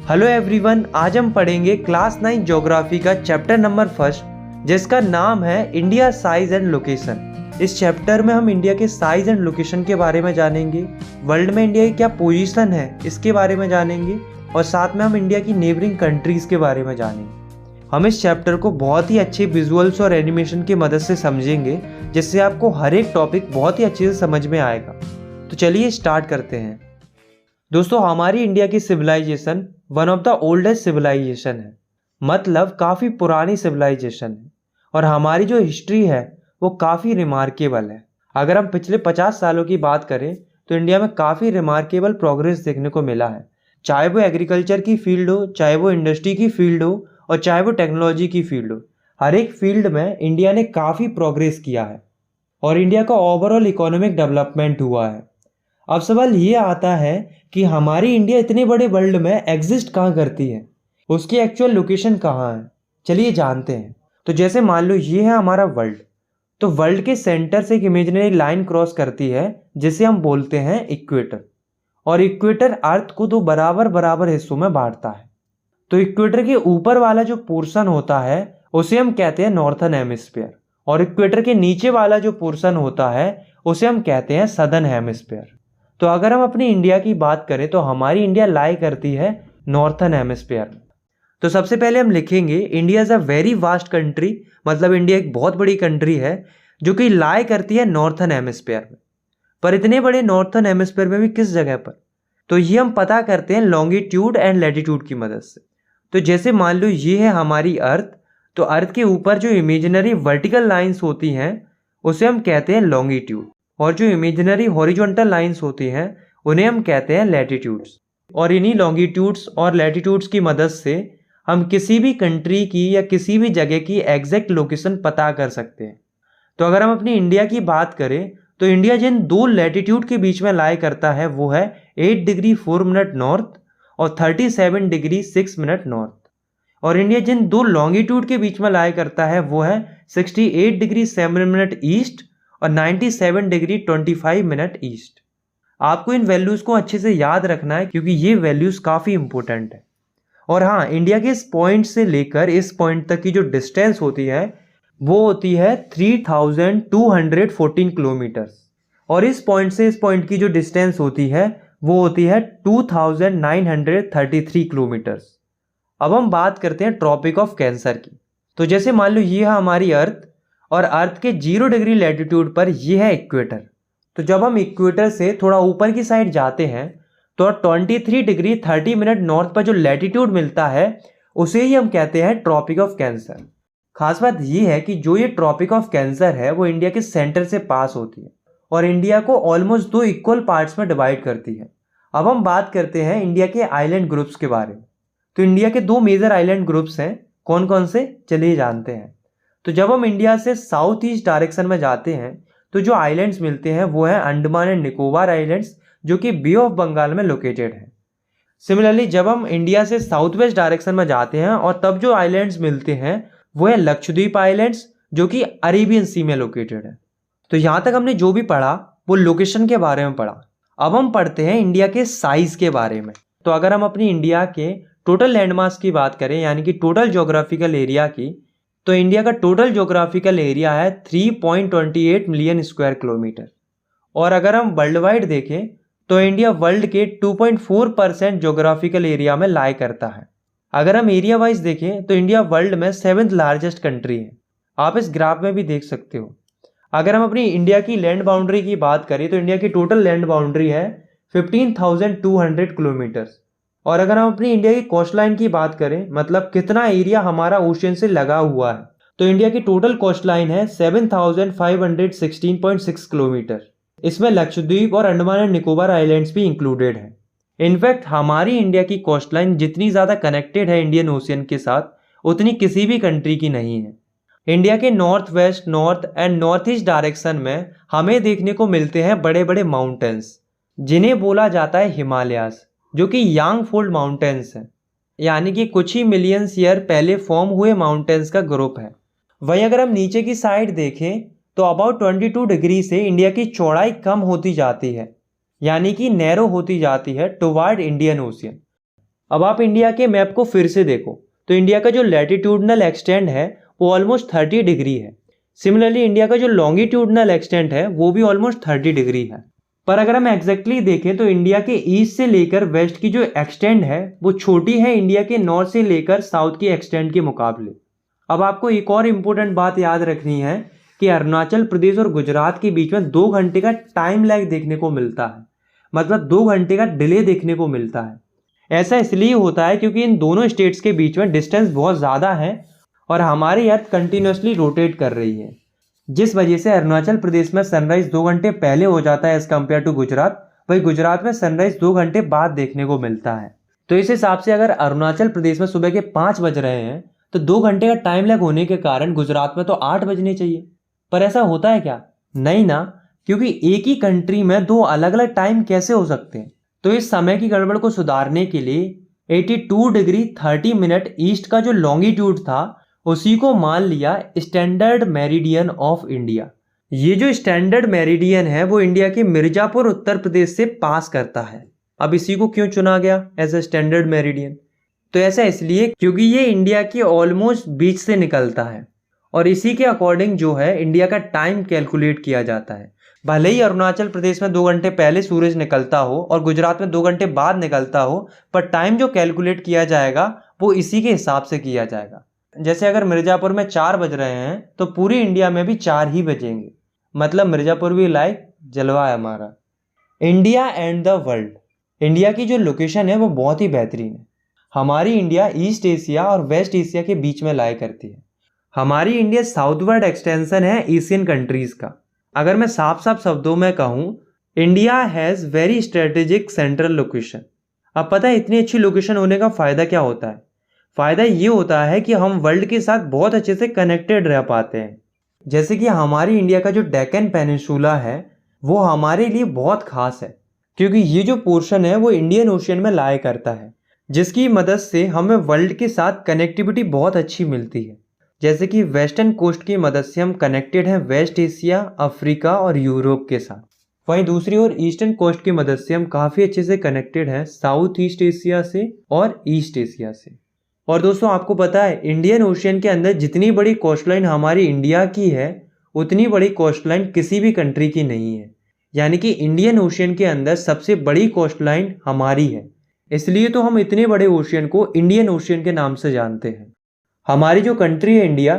Hello everyone, आज हम पढ़ेंगे क्लास 9 ज्योग्राफी का चैप्टर नंबर फर्स्ट, जिसका नाम है इंडिया साइज एंड लोकेशन। इस चैप्टर में हम इंडिया के साइज एंड लोकेशन के बारे में जानेंगे, वर्ल्ड में इंडिया की क्या पोजीशन है इसके बारे में जानेंगे और साथ में हम इंडिया की नेबरिंग कंट्रीज के बारे में जानेंगे। हम इस चैप्टर को बहुत ही अच्छे विजुअल्स और एनिमेशन की मदद से समझेंगे, जिससे आपको हर एक टॉपिक बहुत ही अच्छे से समझ में आएगा। तो चलिए स्टार्ट करते हैं। दोस्तों, हमारी इंडिया की civilization one of the oldest civilization है, मतलब काफ़ी पुरानी सिविलाइजेशन है और हमारी जो हिस्ट्री है वो काफ़ी रिमार्केबल है। अगर हम पिछले 50 सालों की बात करें तो इंडिया में काफ़ी रिमार्केबल प्रोग्रेस देखने को मिला है, चाहे वो एग्रीकल्चर की फील्ड हो, चाहे वो इंडस्ट्री की फील्ड हो और चाहे वो टेक्नोलॉजी की फील्ड हो। हर एक फील्ड में इंडिया ने काफ़ी प्रोग्रेस किया है और इंडिया का ओवरऑल इकोनॉमिक डेवलपमेंट हुआ है। अब सवाल ये आता है कि हमारी इंडिया इतने बड़े वर्ल्ड में एग्जिस्ट कहाँ करती है, उसकी एक्चुअल लोकेशन कहाँ है, चलिए जानते हैं। तो जैसे मान लो ये है हमारा वर्ल्ड, तो वर्ल्ड के सेंटर से एक इमेजिनरी लाइन क्रॉस करती है जिसे हम बोलते हैं इक्वेटर, और इक्वेटर अर्थ को दो बराबर बराबर हिस्सों में बांटता है। तो इक्वेटर के ऊपर वाला जो पोर्शन होता है उसे हम कहते हैं नॉर्थर्न हेमिस्फीयर, और इक्वेटर के नीचे वाला जो पोर्शन होता है उसे हम कहते हैं सदर्न हेमिस्फीयर। तो अगर हम अपनी इंडिया की बात करें तो हमारी इंडिया लाई करती है नॉर्थर्न हेमिस्फीयर में। तो सबसे पहले हम लिखेंगे India is a very vast country, मतलब इंडिया एक बहुत बड़ी कंट्री है जो कि लाई करती है नॉर्थर्न हेमिस्फीयर में। पर इतने बड़े नॉर्थर्न हेमिस्फीयर में भी किस जगह पर, तो ये हम पता करते हैं लॉन्गिट्यूड एंड लैटिट्यूड की मदद से। तो जैसे मान लो ये है हमारी अर्थ, तो अर्थ के ऊपर जो इमेजिनरी वर्टिकल लाइंस होती हैं उसे हम कहते हैं लॉन्गिट्यूड, और जो इमेजिनरी हॉरिजॉन्टल लाइंस होती हैं उन्हें हम कहते हैं लैटिट्यूड्स। और इन्हीं लॉन्गिट्यूड्स और लैटिट्यूड्स की मदद से हम किसी भी कंट्री की या किसी भी जगह की एग्जैक्ट लोकेशन पता कर सकते हैं। तो अगर हम अपनी इंडिया की बात करें तो इंडिया जिन दो लैटिट्यूड के बीच में लाई करता है वो है 8 डिग्री 4 मिनट नॉर्थ और 37 डिग्री 6 मिनट नॉर्थ, और इंडिया जिन दो लॉन्गिट्यूड के बीच में लाई करता है वो है 68 डिग्री 7 मिनट ईस्ट और 97 डिग्री 25 मिनट ईस्ट। आपको इन वैल्यूज़ को अच्छे से याद रखना है क्योंकि ये वैल्यूज़ काफ़ी इंपॉर्टेंट है। और हाँ, इंडिया के इस पॉइंट से लेकर इस पॉइंट तक की जो डिस्टेंस होती है वो होती है 3214 किलोमीटर्स, और इस पॉइंट से इस पॉइंट की जो डिस्टेंस होती है वो होती है 2933 किलोमीटर्स। अब हम बात करते हैं ट्रॉपिक ऑफ कैंसर की। तो जैसे मान लो ये है हमारी अर्थ, और अर्थ के 0 डिग्री लैटिट्यूड पर यह है इक्वेटर। तो जब हम इक्वेटर से थोड़ा ऊपर की साइड जाते हैं तो 23 डिग्री 30 मिनट नॉर्थ पर जो लैटिट्यूड मिलता है उसे ही हम कहते हैं ट्रॉपिक ऑफ कैंसर। खास बात यह है कि जो ये ट्रॉपिक ऑफ कैंसर है वो इंडिया के सेंटर से पास होती है और इंडिया को ऑलमोस्ट 2 इक्वल पार्ट्स में डिवाइड करती है। अब हम बात करते हैं इंडिया के आइलैंड ग्रुप्स के बारे में। तो इंडिया के 2 मेजर आइलैंड ग्रुप्स हैं, कौन कौन से, चलिए जानते हैं। तो जब हम इंडिया से साउथ ईस्ट डायरेक्शन में जाते हैं तो जो आइलैंड्स मिलते हैं वो है अंडमान एंड निकोबार आइलैंड्स, जो कि बे ऑफ बंगाल में लोकेटेड है। सिमिलरली जब हम इंडिया से साउथ वेस्ट डायरेक्शन में जाते हैं और तब जो आइलैंड्स मिलते हैं वो है लक्षद्वीप आइलैंड्स, जो कि अरेबियन सी में लोकेटेड है। तो यहाँ तक हमने जो भी पढ़ा वो लोकेशन के बारे में पढ़ा। अब हम पढ़ते हैं इंडिया के साइज के बारे में। तो अगर हम अपनी इंडिया के टोटल लैंडमास की बात करें, यानी कि टोटल ज्योग्राफिकल एरिया की, तो इंडिया का टोटल ज्योग्राफिकल एरिया है 3.28 मिलियन स्क्वायर किलोमीटर। और अगर हम वर्ल्ड वाइड देखें तो इंडिया वर्ल्ड के 2.4% ज्योग्राफिकल एरिया में लाई करता है। अगर हम एरिया वाइज देखें तो इंडिया वर्ल्ड में 7th लार्जेस्ट कंट्री है, आप इस ग्राफ में भी देख सकते हो। अगर हम अपनी इंडिया की लैंड बाउंड्री की बात करें तो इंडिया की टोटल लैंड बाउंड्री है 15,200 किलोमीटर्स। और अगर हम अपनी इंडिया की कोस्ट लाइन की बात करें, मतलब कितना एरिया हमारा ओशन से लगा हुआ है, तो इंडिया की टोटल कोस्ट लाइन है 7,516.6 किलोमीटर। इसमें लक्षद्वीप और अंडमान एंड निकोबार आइलैंड्स भी इंक्लूडेड हैं। इनफैक्ट हमारी इंडिया की कोस्ट लाइन जितनी ज़्यादा कनेक्टेड है इंडियन ओशियन के साथ उतनी किसी भी कंट्री की नहीं है। इंडिया के north west, north and north east direction में हमें देखने को मिलते हैं बड़े बड़े माउंटेन्स, जिन्हें बोला जाता है हिमालयाज, जो कि यांग फोल्ड माउंटेन्स हैं, यानी कि कुछ ही मिलियंस ईयर पहले फॉर्म हुए माउंटेन्स का ग्रुप है। वहीं अगर हम नीचे की साइड देखें तो अबाउट 22 डिग्री से इंडिया की चौड़ाई कम होती जाती है, यानी कि नैरो होती जाती है टुवर्ड इंडियन ओशियन। अब आप इंडिया के मैप को फिर से देखो तो इंडिया का जो लैटिट्यूडनल एक्सटेंट है वो ऑलमोस्ट 30 डिग्री है। सिमिलरली इंडिया का जो लॉन्गिट्यूडनल एक्सटेंट है वो भी ऑलमोस्ट 30 डिग्री है। पर अगर हम एग्जैक्टली देखें तो इंडिया के ईस्ट से लेकर वेस्ट की जो एक्सटेंट है वो छोटी है इंडिया के नॉर्थ से लेकर साउथ की एक्सटेंट के मुकाबले। अब आपको एक और इम्पोर्टेंट बात याद रखनी है कि अरुणाचल प्रदेश और गुजरात के बीच में 2 घंटे का टाइम लैग देखने को मिलता है, मतलब 2 घंटे का डिले देखने को मिलता है। ऐसा इसलिए होता है क्योंकि इन दोनों स्टेट्स के बीच में डिस्टेंस बहुत ज़्यादा है और हमारी अर्थ कंटिन्यूसली रोटेट कर रही है, जिस वजह से अरुणाचल प्रदेश में सनराइज 2 घंटे पहले हो जाता है एज कम्पेयर टू गुजरात, वही गुजरात में सनराइज 2 घंटे बाद देखने को मिलता है। तो इस हिसाब से अगर अरुणाचल प्रदेश में सुबह के 5 बज रहे हैं तो 2 घंटे का टाइम लैग होने के कारण गुजरात में तो 8 बजने चाहिए। पर ऐसा होता है क्या? नहीं ना, क्योंकि एक ही कंट्री में 2 अलग अलग टाइम कैसे हो सकते हैं। तो इस समय की गड़बड़ को सुधारने के लिए 82 डिग्री 30 मिनट ईस्ट का जो लॉन्गिट्यूड था उसी को मान लिया स्टैंडर्ड मेरिडियन ऑफ इंडिया। ये जो स्टैंडर्ड मेरिडियन है वो इंडिया के मिर्जापुर उत्तर प्रदेश से पास करता है। अब इसी को क्यों चुना गया एज ए स्टैंडर्ड मेरिडियन? तो ऐसा इसलिए क्योंकि ये इंडिया के ऑलमोस्ट बीच से निकलता है और इसी के अकॉर्डिंग जो है इंडिया का टाइम कैलकुलेट किया जाता है। भले ही अरुणाचल प्रदेश में 2 घंटे पहले सूरज निकलता हो और गुजरात में 2 घंटे बाद निकलता हो, पर टाइम जो कैलकुलेट किया जाएगा वो इसी के हिसाब से किया जाएगा। जैसे अगर मिर्जापुर में 4 बज रहे हैं तो पूरी इंडिया में भी 4 ही बजेंगे, मतलब मिर्जापुर भी लाइक जलवा है हमारा। India and the world, India की जो लोकेशन है वो बहुत ही बेहतरीन है। हमारी इंडिया ईस्ट एशिया और वेस्ट एशिया के बीच में लाई करती है। हमारी इंडिया साउथवर्ड एक्सटेंशन है एशियन कंट्रीज का। अगर मैं साफ साफ शब्दों में कहूँ, India has very strategic central location. अब पता है इतनी अच्छी लोकेशन होने का फ़ायदा क्या होता है? फ़ायदा ये होता है कि हम वर्ल्ड के साथ बहुत अच्छे से कनेक्टेड रह पाते हैं। जैसे कि हमारी इंडिया का जो डेक्कन पेनिनसुला है वो हमारे लिए बहुत खास है, क्योंकि ये जो पोर्शन है वो इंडियन ओशियन में लाया करता है, जिसकी मदद से हमें वर्ल्ड के साथ कनेक्टिविटी बहुत अच्छी मिलती है। जैसे कि वेस्टर्न कोस्ट की मदद से हम कनेक्टेड हैं वेस्ट एशिया, अफ्रीका और यूरोप के साथ। वहीं दूसरी ओर ईस्टर्न कोस्ट की मदद से हम काफ़ी अच्छे से कनेक्टेड हैं साउथ ईस्ट एशिया से और ईस्ट एशिया से। और दोस्तों आपको पता है इंडियन ओशियन के अंदर जितनी बड़ी कोस्टलाइन हमारी इंडिया की है उतनी बड़ी कोस्टलाइन किसी भी कंट्री की नहीं है। यानी कि इंडियन ओशियन के अंदर सबसे बड़ी कोस्टलाइन हमारी है, इसलिए तो हम इतने बड़े ओशियन को इंडियन ओशियन के नाम से जानते हैं। हमारी जो कंट्री है इंडिया,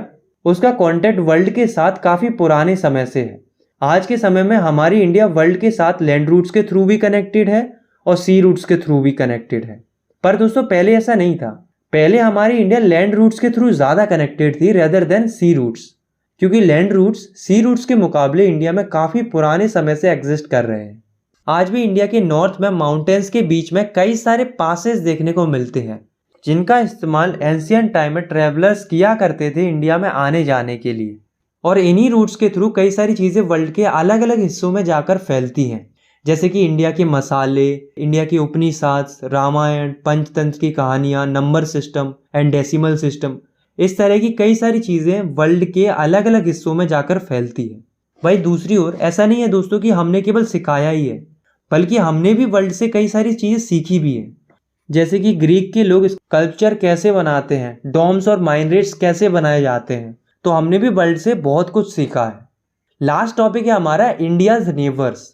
उसका कॉन्टैक्ट वर्ल्ड के साथ काफ़ी पुराने समय से है। आज के समय में हमारी इंडिया वर्ल्ड के साथ लैंड रूट्स के थ्रू भी कनेक्टेड है और सी रूट्स के थ्रू भी कनेक्टेड है। पर दोस्तों पहले ऐसा नहीं था। पहले हमारी इंडिया लैंड रूट्स के थ्रू ज़्यादा कनेक्टेड थी रेदर देन सी रूट्स, क्योंकि लैंड रूट्स सी रूट्स के मुकाबले इंडिया में काफ़ी पुराने समय से एग्जिस्ट कर रहे हैं। आज भी इंडिया के नॉर्थ में माउंटेन्स के बीच में कई सारे पासेस देखने को मिलते हैं, जिनका इस्तेमाल एंशियंट टाइम में ट्रैवलर्स किया करते थे इंडिया में आने जाने के लिए। और इन्हीं रूट्स के थ्रू कई सारी चीज़ें वर्ल्ड के अलग अलग हिस्सों में जाकर फैलती हैं, जैसे कि इंडिया के मसाले, इंडिया की उपनिषद, रामायण, पंचतंत्र की कहानियाँ, number system and decimal system, इस तरह की कई सारी चीज़ें वर्ल्ड के अलग अलग हिस्सों में जाकर फैलती है। भाई दूसरी ओर ऐसा नहीं है दोस्तों कि हमने केवल सिखाया ही है, बल्कि हमने भी वर्ल्ड से कई सारी चीज़ें सीखी भी हैं। जैसे कि ग्रीक के लोग स्कल्पचर कैसे बनाते हैं, डोम्स और माइनरेट्स कैसे बनाए जाते हैं, तो हमने भी वर्ल्ड से बहुत कुछ सीखा है। लास्ट टॉपिक है हमारा इंडियाज नेबर्स।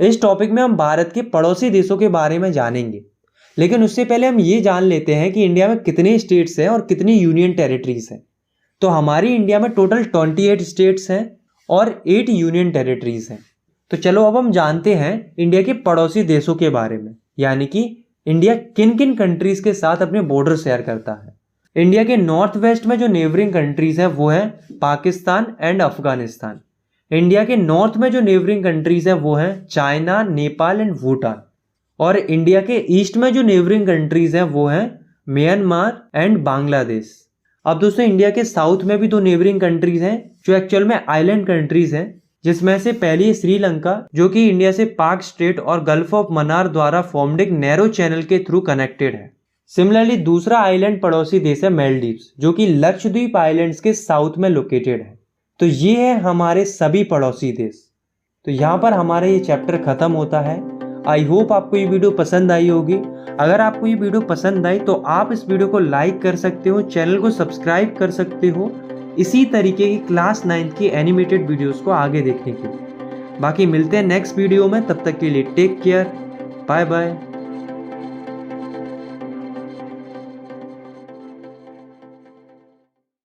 इस टॉपिक में हम भारत के पड़ोसी देशों के बारे में जानेंगे, लेकिन उससे पहले हम ये जान लेते हैं कि इंडिया में कितने स्टेट्स हैं और कितनी यूनियन टेरिटरीज हैं। तो हमारी इंडिया में टोटल 28 स्टेट्स हैं और 8 यूनियन टेरिटरीज हैं। तो चलो अब हम जानते हैं इंडिया के पड़ोसी देशों के बारे में, यानी कि इंडिया किन किन कंट्रीज के साथ अपने बॉर्डर शेयर करता है। इंडिया के नॉर्थ वेस्ट में जो नेबरिंग कंट्रीज हैं वो है पाकिस्तान एंड अफगानिस्तान। इंडिया के नॉर्थ में जो नेबरिंग कंट्रीज हैं वो हैं चाइना, नेपाल एंड भूटान। और इंडिया के ईस्ट में जो नेबरिंग कंट्रीज हैं वो हैं म्यांमार एंड बांग्लादेश। अब दोस्तों इंडिया के साउथ में भी 2 नेबरिंग कंट्रीज हैं जो एक्चुअल में आइलैंड कंट्रीज हैं, जिसमें से पहली है श्रीलंका, जो कि इंडिया से पाक स्ट्रेट और गल्फ ऑफ मन्नार द्वारा फॉर्म्ड एक नैरो चैनल के थ्रू कनेक्टेड है। सिमिलरली दूसरा आइलैंड पड़ोसी देश है मालदीव्स, जो कि लक्षद्वीप आइलैंड्स के साउथ में लोकेटेड है। तो ये है हमारे सभी पड़ोसी देश। तो यहाँ पर हमारा ये चैप्टर खत्म होता है। आई होप आपको ये वीडियो पसंद आई होगी। अगर आपको ये वीडियो पसंद आई तो आप इस वीडियो को लाइक कर सकते हो, चैनल को सब्सक्राइब कर सकते हो इसी तरीके की क्लास 9th की एनिमेटेड वीडियोस को आगे देखने के लिए। बाकी मिलते हैं नेक्स्ट वीडियो में, तब तक के लिए टेक केयर, बाय बाय।